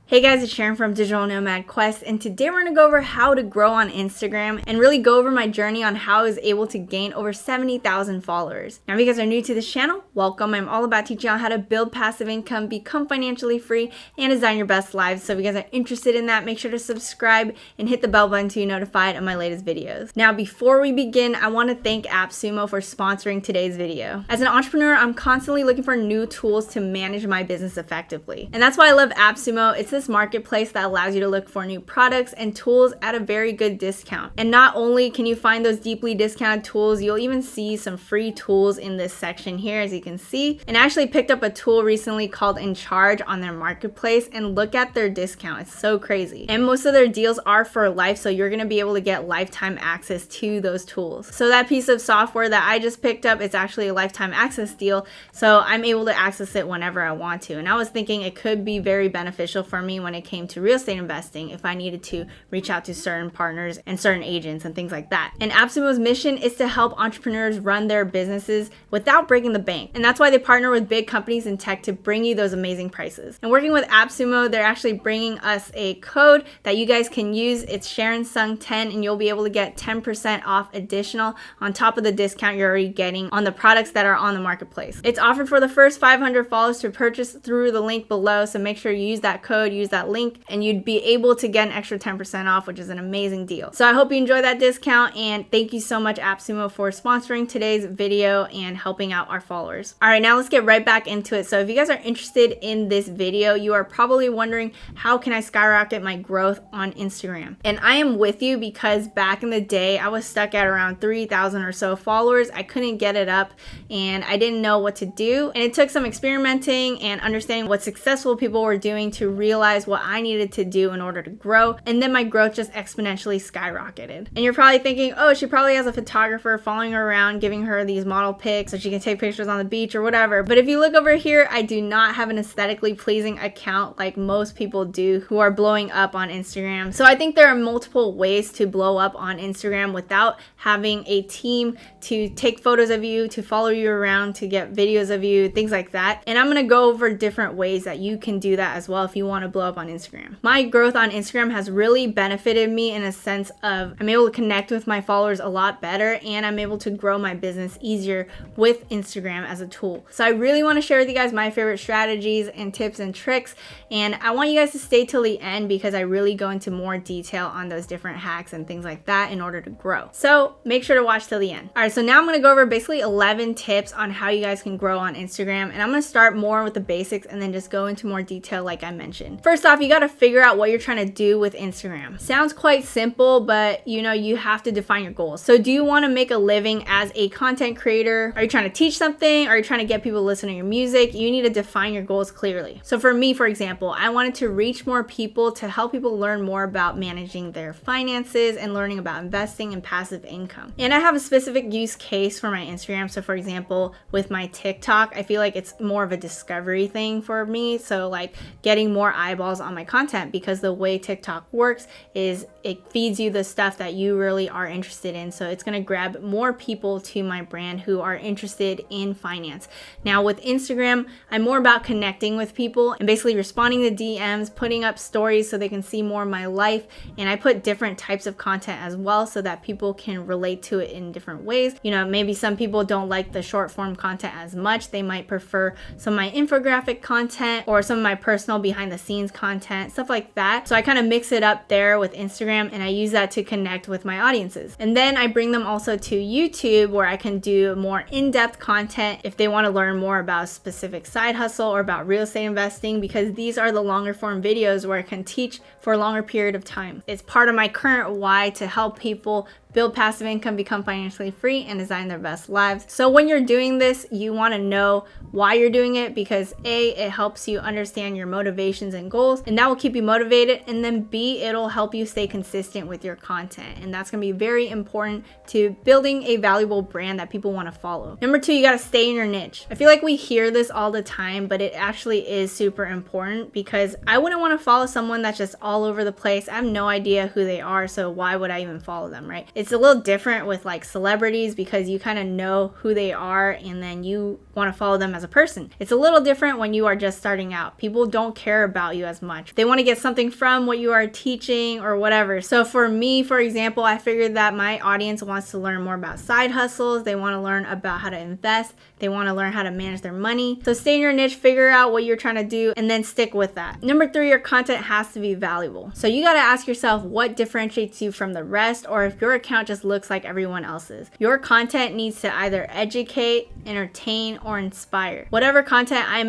Hey guys, it's Sharon from Digital Nomad Quest, and today we're going to go over how to grow on Instagram and really go over my journey on how I was able to gain over 70,000 followers. Now, if you guys are new to this channel, welcome. I'm all about teaching you how to build passive income, become financially free, and design your best lives. So if you guys are interested in that, make sure to subscribe and hit the bell button to be notified of my latest videos. Now, before we begin, I want to thank AppSumo for sponsoring today's video. As an entrepreneur, I'm constantly looking for new tools to manage my business effectively. And that's why I love AppSumo. It's this marketplace that allows you to look for new products and tools at a very good discount. And not only can you find those deeply discounted tools, you'll even see some free tools in this section here, as you can see. And I actually picked up a tool recently called In Charge on their marketplace, and look at their discount. It's so crazy. And most of their deals are for life, so you're gonna be able to get lifetime access to those tools. So that piece of software that I just picked up, it's actually a lifetime access deal, so I'm able to access it whenever I want to. And I was thinking it could be very beneficial for me when it came to real estate investing if I needed to reach out to certain partners and certain agents and things like that. And AppSumo's mission is to help entrepreneurs run their businesses without breaking the bank. And that's why they partner with big companies in tech to bring you those amazing prices. And working with AppSumo, they're actually bringing us a code that you guys can use. It's SharonSung10, and you'll be able to get 10% off additional on top of the discount you're already getting on the products that are on the marketplace. It's offered for the first 500 followers to purchase through the link below, so make sure you use that code, use that link, and you'd be able to get an extra 10% off, which is an amazing deal. So I hope you enjoy that discount, and thank you so much AppSumo for sponsoring today's video and helping out our followers. All right, now let's get right back into it. So if you guys are interested in this video, you are probably wondering, how can I skyrocket my growth on Instagram? And I am with you, because back in the day, I was stuck at around 3,000 or so followers. I couldn't get it up, and I didn't know what to do. And it took some experimenting and understanding what successful people were doing to realize what I needed to do in order to grow. And then my growth just exponentially skyrocketed. And you're probably thinking, oh, she probably has a photographer following her around, giving her these model pics so she can take pictures on the beach or whatever. But if you look over here, I do not have an aesthetically pleasing account like most people do who are blowing up on Instagram. So I think there are multiple ways to blow up on Instagram without having a team to take photos of you, to follow you around, to get videos of you, things like that. And I'm gonna go over different ways that you can do that as well if you want to blow up on Instagram. My growth on Instagram has really benefited me in a sense of I'm able to connect with my followers a lot better, and I'm able to grow my business easier with Instagram as a tool. So I really want to share with you guys my favorite strategies and tips and tricks, and I want you guys to stay till the end because I really go into more detail on those different hacks and things like that in order to grow. So make sure to watch till the end. All right, so now I'm going to go over basically 11 tips on how you guys can grow on Instagram, and I'm going to start more with the basics and then just go into more detail like I mentioned. First off, you got to figure out what you're trying to do with Instagram. Sounds quite simple, but you have to define your goals. So do you want to make a living as a content creator? Are you trying to teach something? Are you trying to get people to listen to your music? You need to define your goals clearly. So for me, for example, I wanted to reach more people, to help people learn more about managing their finances and learning about investing and passive income. And I have a specific use case for my Instagram. So for example, with my TikTok, I feel like it's more of a discovery thing for me. So like getting more eyeballs on my content, because the way TikTok works is it feeds you the stuff that you really are interested in. So it's going to grab more people to my brand who are interested in finance. Now with Instagram, I'm more about connecting with people and basically responding to DMs, putting up stories so they can see more of my life. And I put different types of content as well so that people can relate to it in different ways. Maybe some people don't like the short form content as much. They might prefer some of my infographic content or some of my personal behind the scenes content, stuff like that. So I kind of mix it up there with Instagram, and I use that to connect with my audiences. And then I bring them also to YouTube, where I can do more in-depth content if they want to learn more about a specific side hustle or about real estate investing, because these are the longer form videos where I can teach for a longer period of time. It's part of my current why to help people build passive income, become financially free, and design their best lives. So when you're doing this, you want to know why you're doing it, because A, it helps you understand your motivations and goals, and that will keep you motivated. And then B, it'll help you stay consistent with your content. And that's going to be very important to building a valuable brand that people want to follow. Number 2, you got to stay in your niche. I feel like we hear this all the time, but it actually is super important, because I wouldn't want to follow someone that's just all over the place. I have no idea who they are, so why would I even follow them, right? It's a little different with like celebrities because you kind of know who they are and then you want to follow them as a person. It's a little different when you are just starting out. People don't care about you as much. They want to get something from what you are teaching or whatever. So for me, for example, I figured that my audience wants to learn more about side hustles. They want to learn about how to invest. They want to learn how to manage their money. So stay in your niche, figure out what you're trying to do, and then stick with that. Number 3, your content has to be valuable. So you got to ask yourself what differentiates you from the rest, or if your account just looks like everyone else's. Your content needs to either educate, entertain, or inspire. Whatever content I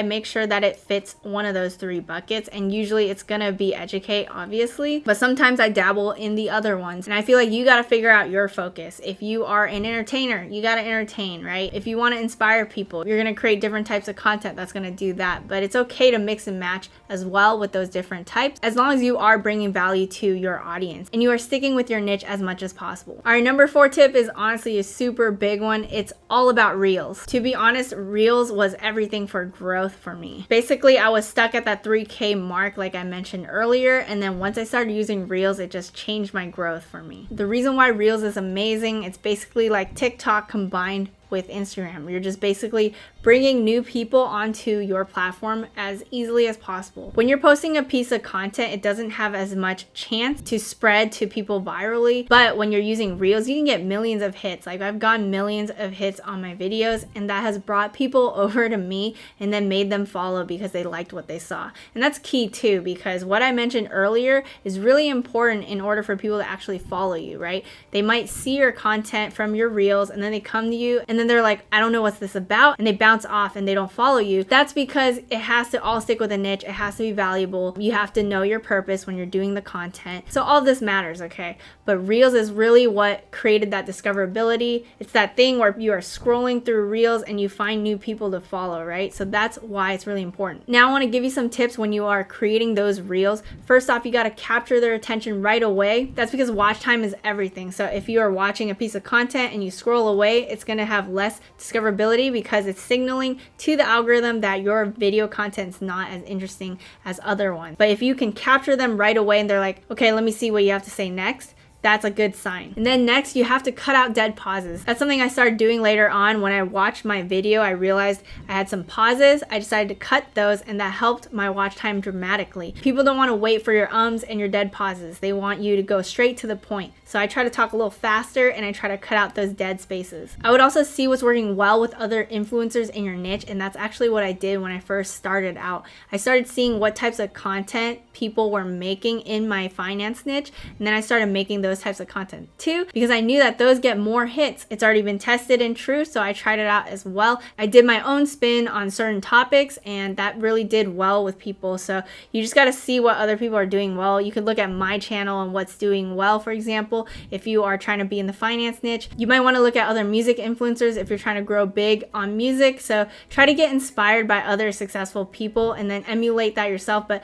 make sure that it fits one of those 3 buckets, and usually it's gonna be educate, obviously, but sometimes I dabble in the other ones. And I feel like you got to figure out your focus. If you are an entertainer, you got to entertain, right? If you want to inspire people, you're going to create different types of content that's going to do that. But it's okay to mix and match as well with those different types, as long as you are bringing value to your audience and you are sticking with your niche as much as possible. All right, number 4 tip is honestly a super big one. It's all about Reels. To be honest, Reels was everything for growth for me. Basically, I was stuck at that 3K mark like I mentioned earlier, and then once I started using Reels, it just changed my growth for me. The reason why Reels is amazing, it's basically like TikTok combined with Instagram. You're just basically bringing new people onto your platform as easily as possible. When you're posting a piece of content, it doesn't have as much chance to spread to people virally, but when you're using Reels, you can get millions of hits. Like I've gotten millions of hits on my videos, and that has brought people over to me and then made them follow because they liked what they saw. And that's key too, because what I mentioned earlier is really important in order for people to actually follow you, right? They might see your content from your Reels and then they come to you and then they're like, I don't know what's this about, and they bounce off and they don't follow you. That's because it has to all stick with a niche. It has to be valuable. You have to know your purpose when you're doing the content. So all this matters, okay? But Reels is really what created that discoverability. It's that thing where you are scrolling through Reels and you find new people to follow, right? So that's why it's really important. Now I want to give you some tips when you are creating those Reels. First off, you got to capture their attention right away. That's because watch time is everything. So if you are watching a piece of content and you scroll away, it's going to have less discoverability because it's signaling to the algorithm that your video content's not as interesting as other ones. But if you can capture them right away and they're like, okay, let me see what you have to say next, that's a good sign. And then next, you have to cut out dead pauses. That's something I started doing later on. When I watched my video, I realized I had some pauses. I decided to cut those, and that helped my watch time dramatically. People don't want to wait for your ums and your dead pauses. They want you to go straight to the point. So I try to talk a little faster and I try to cut out those dead spaces. I would also see what's working well with other influencers in your niche, and that's actually what I did when I first started out. I started seeing what types of content people were making in my finance niche, and then I started making those types of content too, because I knew that those get more hits. It's already been tested and true, so I tried it out as well. I did my own spin on certain topics, and that really did well with people. So you just got to see what other people are doing well. You could look at my channel and what's doing well. For example, if you are trying to be in the finance niche, you might want to look at other music influencers if you're trying to grow big on music. So try to get inspired by other successful people and then emulate that yourself. But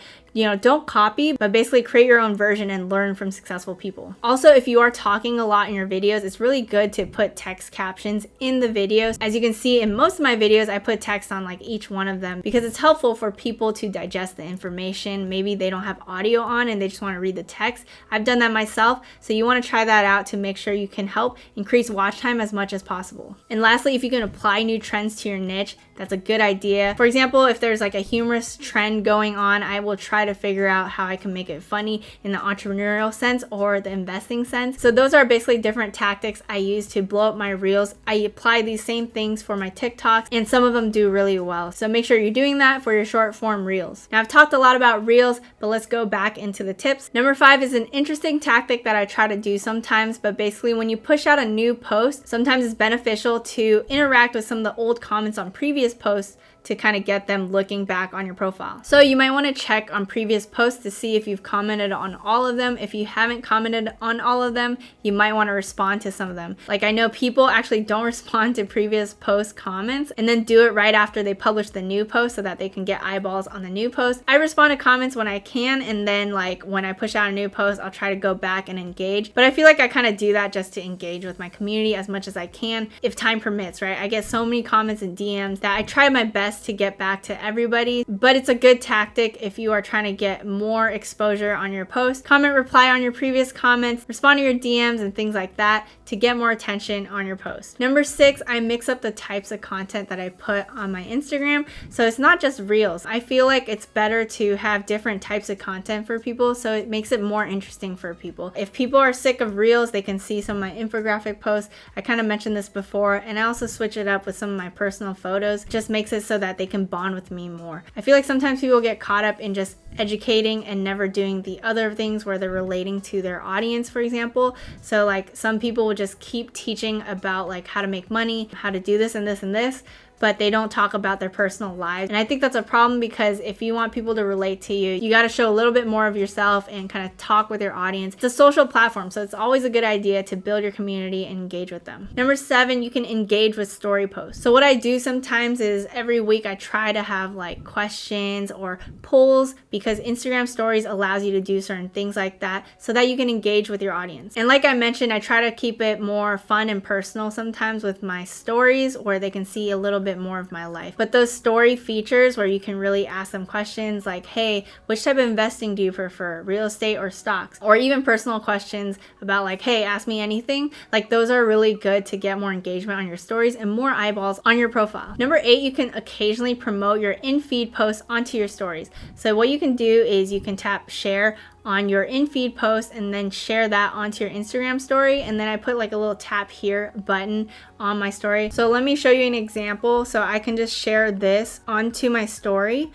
don't copy, but basically create your own version and learn from successful people. Also, if you are talking a lot in your videos, it's really good to put text captions in the videos. As you can see in most of my videos, I put text on like each one of them because it's helpful for people to digest the information. Maybe they don't have audio on and they just want to read the text. I've done that myself, so you want to try that out to make sure you can help increase watch time as much as possible. And lastly, if you can apply new trends to your niche, that's a good idea. For example, if there's like a humorous trend going on, I will try to figure out how I can make it funny in the entrepreneurial sense or the investing sense. So those are basically different tactics I use to blow up my Reels. I apply these same things for my TikToks, and some of them do really well. So make sure you're doing that for your short form Reels. Now I've talked a lot about Reels, but let's go back into the tips. Number 5 is an interesting tactic that I try to do sometimes, but basically when you push out a new post, sometimes it's beneficial to interact with some of the old comments on previous posts to kind of get them looking back on your profile. So you might want to check on previous posts to see if you've commented on all of them. If you haven't commented on all of them, you might want to respond to some of them. Like I know people actually don't respond to previous post comments and then do it right after they publish the new post so that they can get eyeballs on the new post. I respond to comments when I can, and then like when I push out a new post, I'll try to go back and engage. But I feel like I kind of do that just to engage with my community as much as I can if time permits, right? I get so many comments and DMs that I try my best best to get back to everybody, but it's a good tactic if you are trying to get more exposure on your post. Comment, reply on your previous comments, respond to your DMs and things like that to get more attention on your post. Number 6, I mix up the types of content that I put on my Instagram. So it's not just reels. I feel like it's better to have different types of content for people, so it makes it more interesting for people. If people are sick of reels, they can see some of my infographic posts. I kind of mentioned this before, and I also switch it up with some of my personal photos. It just makes it so that they can bond with me more. I feel like sometimes people get caught up in just educating and never doing the other things where they're relating to their audience, for example. So like some people will just keep teaching about like how to make money, how to do this and this and this, but they don't talk about their personal lives. And I think that's a problem, because if you want people to relate to you, you got to show a little bit more of yourself and kind of talk with your audience. It's a social platform, so it's always a good idea to build your community and engage with them. Number 7, you can engage with story posts. So what I do sometimes is every week I try to have like questions or polls, because Instagram stories allows you to do certain things like that so that you can engage with your audience. And like I mentioned, I try to keep it more fun and personal sometimes with my stories, where they can see a little bit more of my life. But those story features where you can really ask them questions like, hey, which type of investing do you prefer, real estate or stocks? Or even personal questions about like, hey, ask me anything. Like those are really good to get more engagement on your stories and more eyeballs on your profile. Number 8, you can occasionally promote your in-feed posts onto your stories. So what you can do is you can tap share on your in-feed post and then share that onto your Instagram story. And then I put like a little tap here button on my story. So let me show you an example. So I can just share this onto my story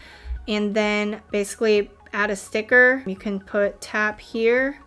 and then basically add a sticker. You can put tap here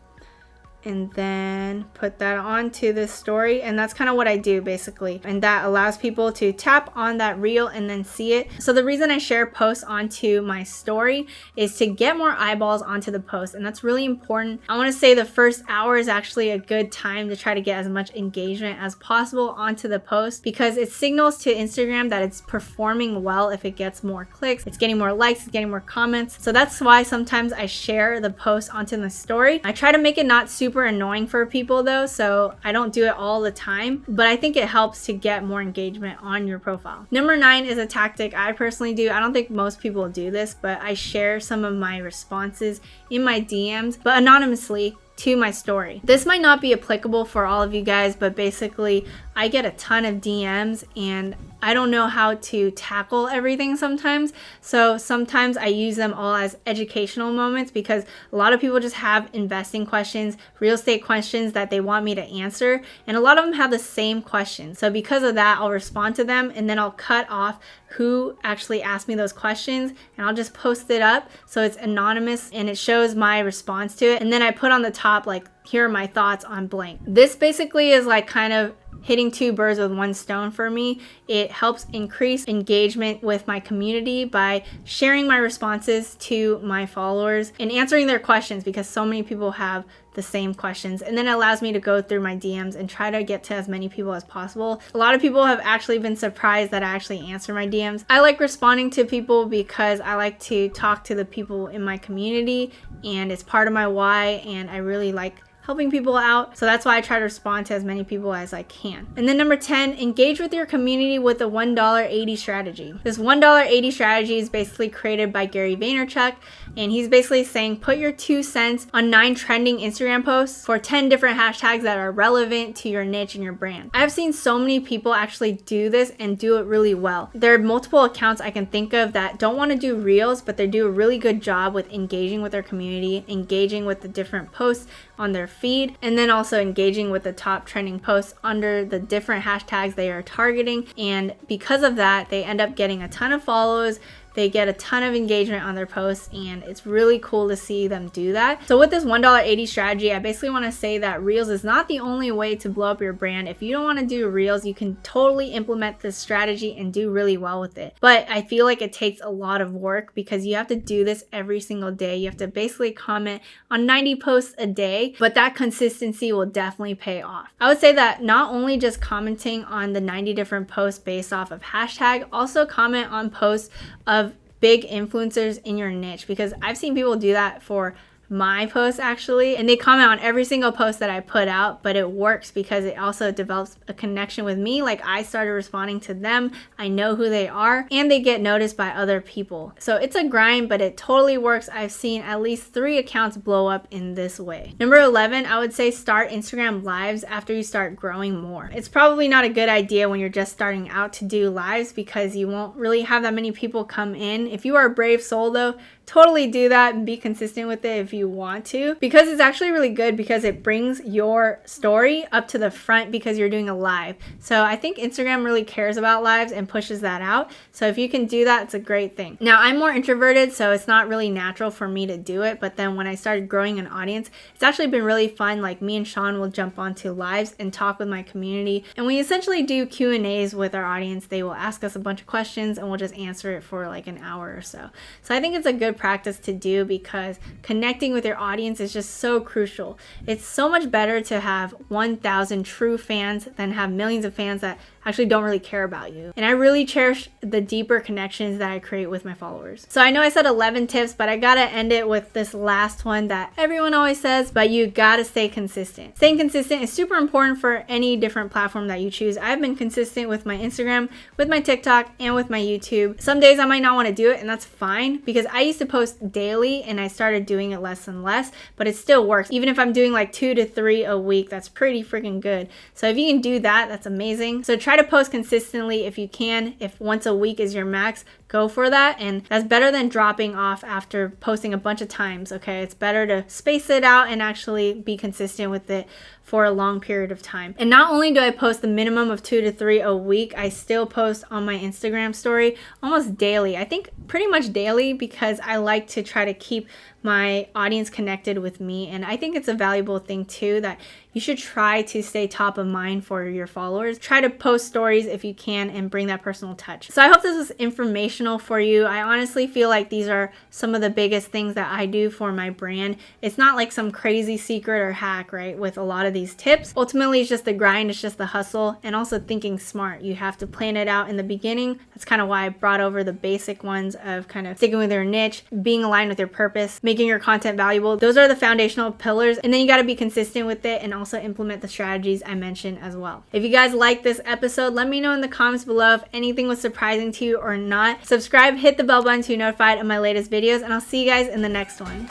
and then put that onto this story, and that's kind of what I do basically, and that allows people to tap on that reel and then see it. So the reason I share posts onto my story is to get more eyeballs onto the post, and that's really important. I want to say the first hour is actually a good time to try to get as much engagement as possible onto the post, because it signals to Instagram that it's performing well. If it gets more clicks, it's getting more likes, it's getting more comments. So that's why sometimes I share the post onto the story. I try to make it not super annoying for people though, so I don't do it all the time, but I think it helps to get more engagement on your profile. Number 9 is a tactic I personally do. I don't think most people do this, but I share some of my responses in my DMs, but anonymously, to my story. This might not be applicable for all of you guys, but basically I get a ton of DMs and I don't know how to tackle everything sometimes. So sometimes I use them all as educational moments, because a lot of people just have investing questions, real estate questions that they want me to answer. And a lot of them have the same questions. So because of that, I'll respond to them and then I'll cut off who actually asked me those questions and I'll just post it up so it's anonymous and it shows my response to it. And then I put on the top like, here are my thoughts on blank. This basically is like kind of hitting 2 birds with 1 stone for me. It helps increase engagement with my community by sharing my responses to my followers and answering their questions, because so many people have the same questions, and then it allows me to go through my DMs and try to get to as many people as possible. A lot of people have actually been surprised that I actually answer my DMs. I like responding to people because I like to talk to the people in my community, and it's part of my why, and I really like helping people out. So that's why I try to respond to as many people as I can. And then number 10, engage with your community with the $1.80 strategy. This $1.80 strategy is basically created by Gary Vaynerchuk, and he's basically saying put your 2 cents on 9 trending Instagram posts for 10 different hashtags that are relevant to your niche and your brand. I've seen so many people actually do this and do it really well. There are multiple accounts I can think of that don't want to do reels, but they do a really good job with engaging with their community, engaging with the different posts on their feed, and then also engaging with the top trending posts under the different hashtags they are targeting. And because of that, they end up getting a ton of follows. They get a ton of engagement on their posts, and it's really cool to see them do that. So with this $1.80 strategy, I basically want to say that Reels is not the only way to blow up your brand. If you don't want to do Reels, you can totally implement this strategy and do really well with it. But I feel like it takes a lot of work, because you have to do this every single day. You have to basically comment on 90 posts a day, but that consistency will definitely pay off. I would say that not only just commenting on the 90 different posts based off of hashtag, also comment on posts of big influencers in your niche, because I've seen people do that for my posts actually, and they comment on every single post that I put out, but it works because it also develops a connection with me. Like I started responding to them, I know who they are, and they get noticed by other people. So it's a grind, but it totally works. I've seen at least 3 accounts blow up in this way. Number 11, I would say start Instagram lives after you start growing more. It's probably not a good idea when you're just starting out to do lives because you won't really have that many people come in. If you are a brave soul though, totally do that and be consistent with it if you want to, because it's actually really good because it brings your story up to the front because you're doing a live. So I think Instagram really cares about lives and pushes that out. So if you can do that, it's a great thing. Now I'm more introverted, so it's not really natural for me to do it. But then when I started growing an audience, it's actually been really fun. Like me and Sean will jump onto lives and talk with my community. And we essentially do Q&As with our audience. They will ask us a bunch of questions and we'll just answer it for like an hour or so. So I think it's a good practice to do because connecting with your audience is just so crucial. It's so much better to have 1,000 true fans than have millions of fans that actually don't really care about you. And I really cherish the deeper connections that I create with my followers. So I know I said 11 tips, but I gotta end it with this last one that everyone always says, but you gotta stay consistent. Staying consistent is super important for any different platform that you choose. I've been consistent with my Instagram, with my TikTok, and with my YouTube. Some days I might not want to do it, and that's fine because I used to post daily and I started doing it less and less, but it still works. Even if I'm doing like 2 to 3 a week, that's pretty freaking good. So if you can do that, that's amazing. So try to post consistently if you can. If once a week is your max, go for that. And that's better than dropping off after posting a bunch of times, okay? It's better to space it out and actually be consistent with it for a long period of time. And not only do I post the minimum of 2 to 3 a week, I still post on my Instagram story almost daily. I think pretty much daily because I like to try to keep my audience connected with me. And I think it's a valuable thing too that you should try to stay top of mind for your followers. Try to post stories if you can and bring that personal touch. So I hope this was informational for you. I honestly feel like these are some of the biggest things that I do for my brand. It's not like some crazy secret or hack, right? With a lot of these tips. Ultimately, it's just the grind, it's just the hustle, and also thinking smart. You have to plan it out in the beginning. That's kind of why I brought over the basic ones of kind of sticking with your niche, being aligned with your purpose, making your content valuable. Those are the foundational pillars. And then you got to be consistent with it and also implement the strategies I mentioned as well. If you guys like this episode, let me know in the comments below if anything was surprising to you or not. Subscribe, hit the bell button to be notified of my latest videos, and I'll see you guys in the next one.